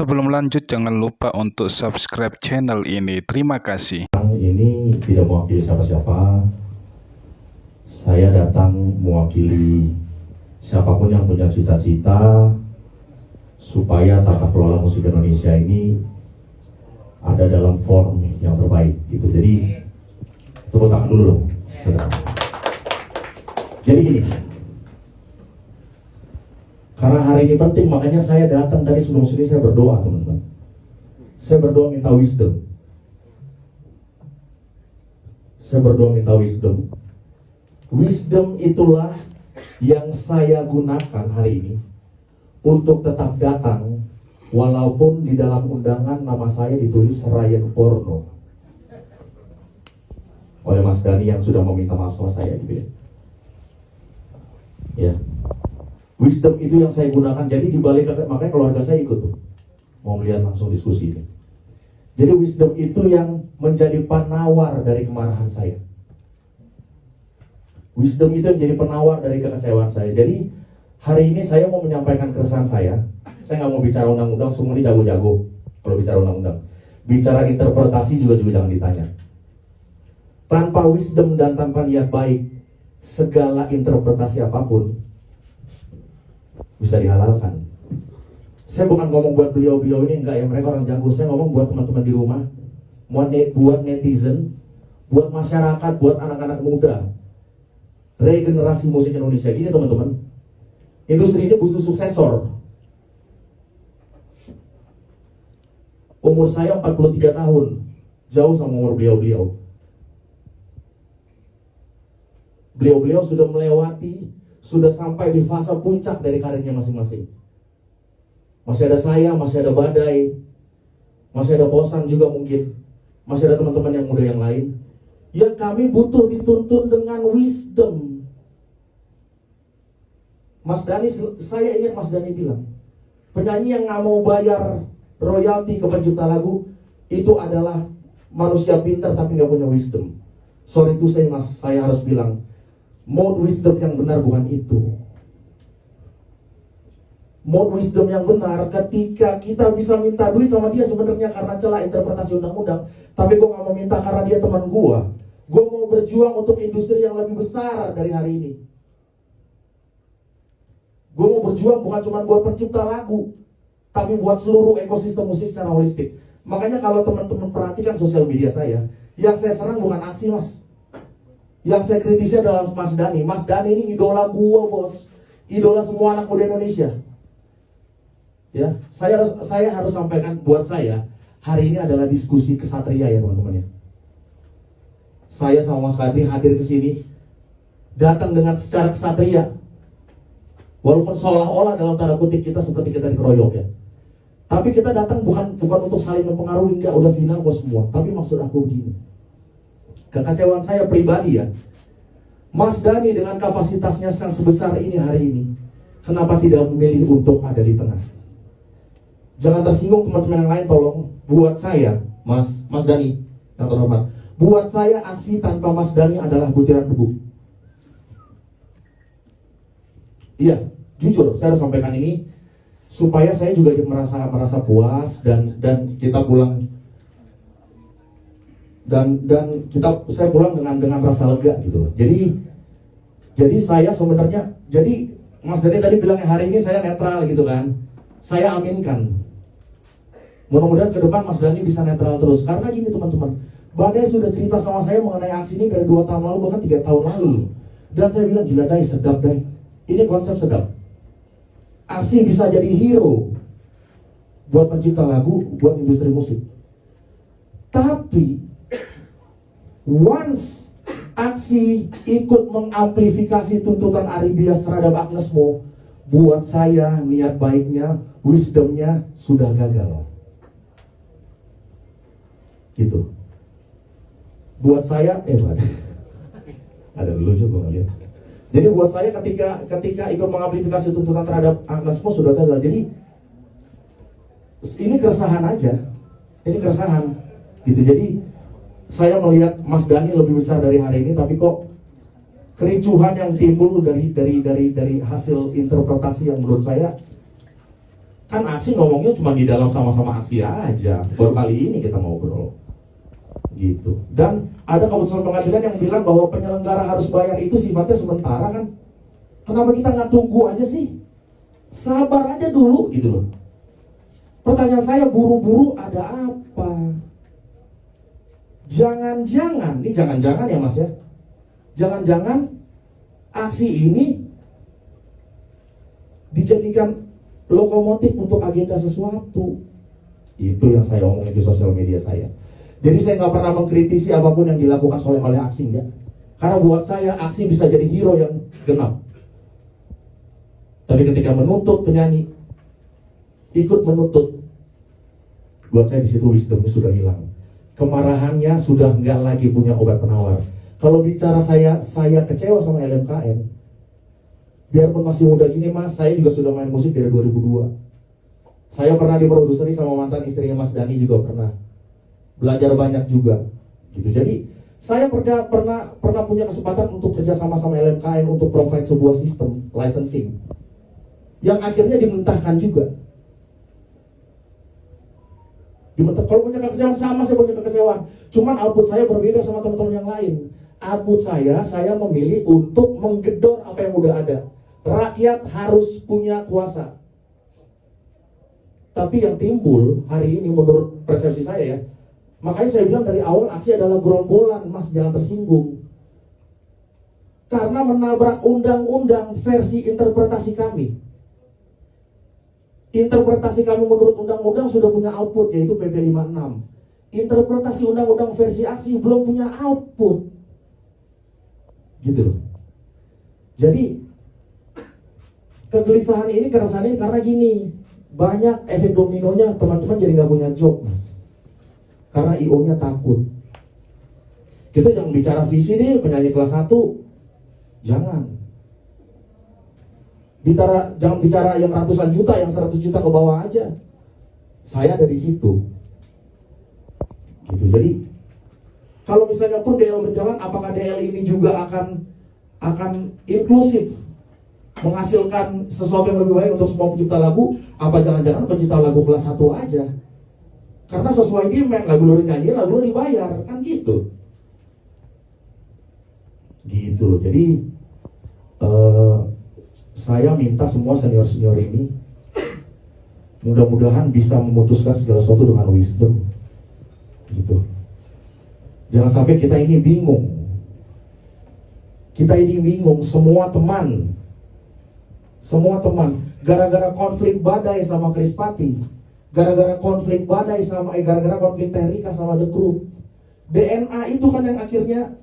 Sebelum lanjut, jangan lupa untuk subscribe channel ini. Terima kasih. Ini tidak mewakili siapa-siapa. Saya datang mewakili siapapun yang punya cita-cita supaya tata kelola musik Indonesia ini ada dalam form yang terbaik gitu. Jadi tepuk tangan dulu dong. Jadi gini, karena hari ini penting, makanya saya datang tadi sebelum sini saya berdoa, teman-teman. Saya berdoa minta wisdom. Wisdom itulah yang saya gunakan hari ini untuk tetap datang, walaupun di dalam undangan nama saya ditulis Ryan Porno oleh Mas Dani yang sudah meminta maaf sama saya gitu ya. Ya. Wisdom itu yang saya gunakan. Jadi dibalik, makanya keluarga saya ikut tuh, mau melihat langsung diskusi ini. Jadi wisdom itu yang menjadi penawar dari kemarahan saya. Wisdom itu yang jadi penawar dari kekecewaan saya. Jadi hari ini saya mau menyampaikan keresahan saya. Saya nggak mau bicara undang-undang, semua ini jago-jago kalau bicara undang-undang. Bicara interpretasi juga jangan ditanya. Tanpa wisdom dan tanpa niat baik, segala interpretasi apapun bisa dihalalkan. Saya bukan ngomong buat beliau-beliau ini, enggak ya, mereka orang jago. Saya ngomong buat teman-teman di rumah, buat netizen, buat masyarakat, buat anak-anak muda, regenerasi musik Indonesia. Gini teman-teman, industri ini butuh suksesor. Umur saya 43 tahun, jauh sama umur beliau-beliau. Beliau-beliau sudah melewati, sudah sampai di fase puncak dari karirnya masing-masing. Masih ada saya, masih ada badai, masih ada bosan juga mungkin, masih ada teman-teman yang muda yang lain. Yang kami butuh dituntun dengan wisdom. Mas Dani, saya ingat Mas Dani bilang, penyanyi yang nggak mau bayar royalti ke pencipta lagu itu adalah manusia pintar tapi nggak punya wisdom. Sorry to say Mas, saya harus bilang, mode wisdom yang benar bukan itu. Mode wisdom yang benar ketika kita bisa minta duit sama dia sebenarnya karena celah interpretasi undang-undang, tapi gue gak mau minta karena dia teman gue. Gue mau berjuang untuk industri yang lebih besar dari hari ini. Gue mau berjuang bukan cuma buat pencipta lagu, tapi buat seluruh ekosistem musik secara holistik. Makanya kalau teman-teman perhatikan sosial media saya, yang saya serang bukan aksi Mas. Yang saya kritisi adalah Mas Dani. Mas Dani ini idola gua, bos. Idola semua anak muda Indonesia. Ya, saya harus sampaikan, buat saya hari ini adalah diskusi kesatria ya teman-teman ya. Saya sama Mas Kadri hadir ke sini datang dengan secara kesatria. Walaupun seolah-olah dalam tanda kutip kita seperti kita dikeroyok ya. Tapi kita datang bukan untuk saling mempengaruhi, enggak, udah final bos semua. Tapi maksud aku begini. Kekecewaan saya pribadi ya, Mas Dani dengan kapasitasnya yang sebesar ini hari ini, kenapa tidak memilih untuk ada di tengah? Jangan tersinggung teman-teman yang lain, tolong. Buat saya, Mas Dani yang terhormat, buat saya aksi tanpa Mas Dani adalah butiran debu. Iya, jujur saya harus sampaikan ini supaya saya juga merasa puas dan kita pulang. Dan saya pulang dengan rasa lega gitu. Jadi saya sebenarnya, jadi Mas Dani tadi bilang hari ini saya netral gitu kan. Saya aminkan. Mudah-mudahan ke depan Mas Dani bisa netral terus. Karena gini teman-teman, Badai sudah cerita sama saya mengenai aksi ini dari 2 tahun lalu, bahkan 3 tahun lalu. Dan saya bilang, gila Dai, sedap Dai. Ini konsep sedap. Aksi bisa jadi hero buat pencipta lagu, buat industri musik. Tapi once aksi ikut mengamplifikasi tuntutan Aribias terhadap Agnes Mo, buat saya niat baiknya, wisdomnya sudah gagal. Gitu. Buat saya, ada dulu juga ngeliat. Jadi buat saya ketika ikut mengamplifikasi tuntutan terhadap Agnes Mo sudah gagal. Jadi ini keresahan aja, ini keresahan. Gitu. Jadi saya melihat Mas Dani lebih besar dari hari ini, tapi kok kericuhan yang timbul dari hasil interpretasi yang menurut saya Kan aksi ngomongnya cuma di dalam sama-sama aksi aja. Baru kali ini kita ngobrol. Gitu. Dan ada keputusan pengadilan yang bilang bahwa penyelenggara harus bayar itu sifatnya sementara kan. Kenapa kita nggak tunggu aja sih? Sabar aja dulu gitu loh. Pertanyaan saya, buru-buru ada apa? Jangan-jangan, ini jangan-jangan ya Mas ya. Jangan-jangan aksi ini dijadikan lokomotif untuk agenda sesuatu. Itu yang saya omongin di sosial media saya. Jadi saya nggak pernah mengkritisi apapun yang dilakukan oleh aksi ya. Karena buat saya aksi bisa jadi hero yang genap. Tapi ketika menuntut penyanyi, ikut menuntut, buat saya di situ wisdomnya sudah hilang. Kemarahannya sudah nggak lagi punya obat penawar. Kalau bicara saya kecewa sama LMKN. Biarpun masih muda gini Mas, saya juga sudah main musik dari 2002. Saya pernah diproduseri sama mantan istrinya Mas Dani juga pernah. Belajar banyak juga. Gitu. Jadi saya pernah punya kesempatan untuk kerja sama LMKN untuk provide sebuah sistem licensing yang akhirnya dimentahkan juga. Kalau punya kekecewaan sama, saya punya kekecewaan. Cuman output saya berbeda sama teman-teman yang lain. Output saya memilih untuk menggedor apa yang udah ada. Rakyat harus punya kuasa. Tapi yang timbul hari ini menurut persepsi saya ya, makanya saya bilang dari awal aksi adalah gerombolan, Mas, jangan tersinggung. Karena menabrak undang-undang versi interpretasi kami. Interpretasi kami menurut undang-undang sudah punya output, yaitu PP 56. Interpretasi undang-undang versi aksi belum punya output. Gitu loh. Jadi kegelisahan ini, keresahan ini karena gini, banyak efek dominonya, teman-teman jadi nggak punya job, Mas. Karena IO-nya takut. Kita jangan bicara visi deh, penyanyi kelas 1. Jangan. Jangan bicara yang ratusan juta, yang 100 juta ke bawah aja. Saya ada di situ. Gitu. Jadi kalau misalnya pun DL berjalan, apakah DL ini juga akan inklusif, menghasilkan sesuatu yang lebih baik untuk semua pencipta lagu? Apa jangan-jangan pencipta lagu kelas 1 aja? Karena sesuai demand, lagu lu nyanyi, lagu lu dibayar, kan gitu. Gitu. Jadi saya minta semua senior-senior ini mudah-mudahan bisa memutuskan segala sesuatu dengan wisdom. Gitu. Jangan sampai kita ini bingung. Kita ini bingung, semua teman gara-gara konflik Badai sama Chris Patti, gara-gara konflik Badai sama gara-gara konflik Teh Rika sama The Group. DNA itu kan yang akhirnya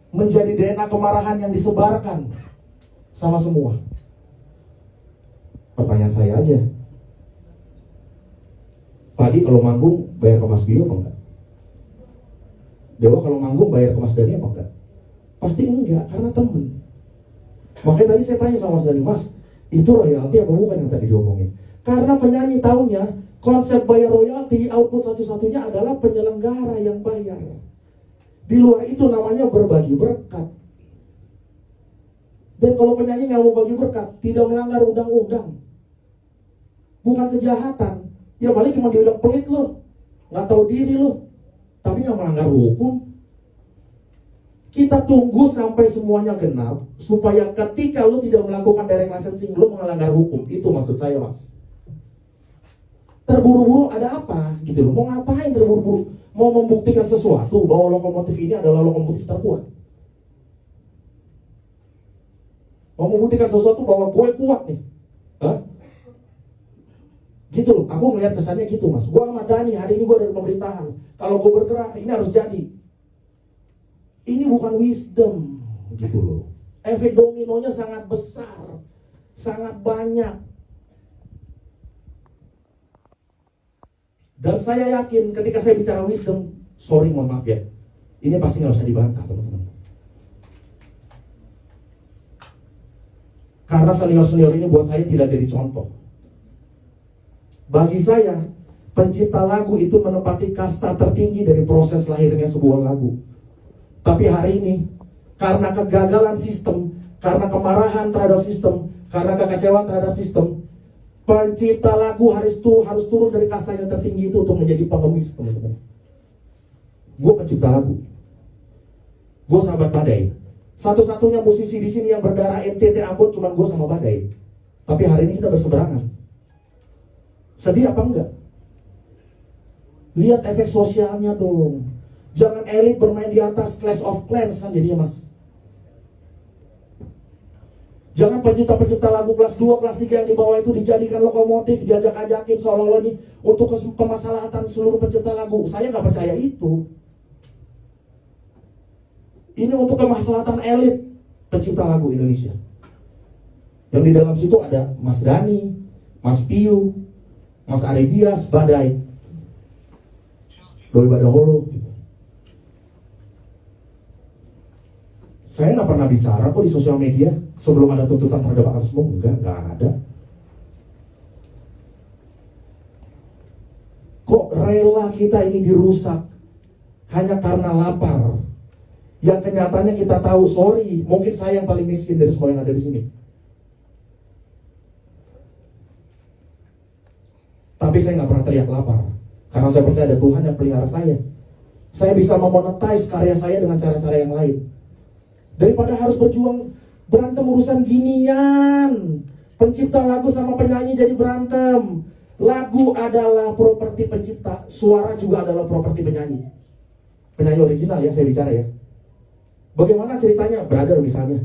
menjadi DNA kemarahan yang disebarkan sama semua. Pertanyaan saya aja, Padi kalau manggung bayar ke Mas Bio apa enggak? Dewa kalau manggung bayar ke Mas Dani apa enggak? Pasti enggak, karena temen. Makanya tadi saya tanya sama Mas Dani, Mas, itu royalti apa bukan yang tadi diomongin? Karena penyanyi tahunya konsep bayar royalti, output satu-satunya adalah penyelenggara yang bayar. Di luar itu namanya berbagi berkat. Dan kalau penyanyi nggak mau bagi berkat, tidak melanggar undang-undang, bukan kejahatan. Ya paling cuma dibilang pelit loh, nggak tahu diri loh, tapi nggak melanggar hukum. Kita tunggu sampai semuanya genap, supaya ketika lo tidak melakukan direct licensing, lo melanggar hukum. Itu maksud saya, Mas. Terburu-buru ada apa? Gitu loh. Mau ngapain terburu-buru? Mau membuktikan sesuatu bahwa lokomotif ini adalah lokomotif terkuat. Mau membuktikan sesuatu bahwa gue kuat nih. Hah? Gitu loh. Aku melihat kesannya gitu, Mas. Gue sama Dani, hari ini gue dari pemerintahan. Kalau gue bergerak, ini harus jadi. Ini bukan wisdom. Gitu loh. Efek dominonya sangat besar. Sangat banyak. Dan saya yakin ketika saya bicara wisdom, sorry mohon maaf ya, ini pasti nggak usah dibantah teman-teman. Karena senior-senior ini buat saya tidak jadi contoh. Bagi saya, pencipta lagu itu menempati kasta tertinggi dari proses lahirnya sebuah lagu. Tapi hari ini, karena kegagalan sistem, karena kemarahan terhadap sistem, karena kekecewaan terhadap sistem, Pencipta lagu harus turun dari kasta yang tertinggi itu untuk menjadi pengemis, teman-teman. Gue pencipta lagu. Gue sahabat Badai. Satu-satunya musisi di sini yang berdarah NTT Ambon cuma gue sama Badai. Tapi hari ini kita berseberangan. Sedih apa enggak? Lihat efek sosialnya dong. Jangan elit bermain di atas Clash of Clans kan jadinya, Mas. Jangan pencipta-pencipta lagu kelas 2, kelas 3 yang di bawah itu dijadikan lokomotif, diajak-ajakin seolah-olah ini untuk kemaslahatan seluruh pencipta lagu. Saya nggak percaya itu. Ini untuk kemaslahatan elit pencipta lagu Indonesia. Yang di dalam situ ada Mas Dani, Mas Piu, Mas Arebias, Badai, Doi Badaholo. Saya nggak pernah bicara kok di sosial media sebelum ada tuntutan terhadap Akar Sembung. Nggak ada. Kok rela kita ini dirusak hanya karena lapar? Yang kenyataannya kita tahu, sorry, mungkin saya yang paling miskin dari semua yang ada di sini. Tapi saya nggak pernah teriak lapar, karena saya percaya ada Tuhan yang pelihara saya. Saya bisa memonetize karya saya dengan cara-cara yang lain. Daripada harus berjuang berantem urusan ginian. Pencipta lagu sama penyanyi jadi berantem. Lagu adalah properti pencipta, suara juga adalah properti penyanyi. Penyanyi original ya saya bicara ya. Bagaimana ceritanya? Brother misalnya,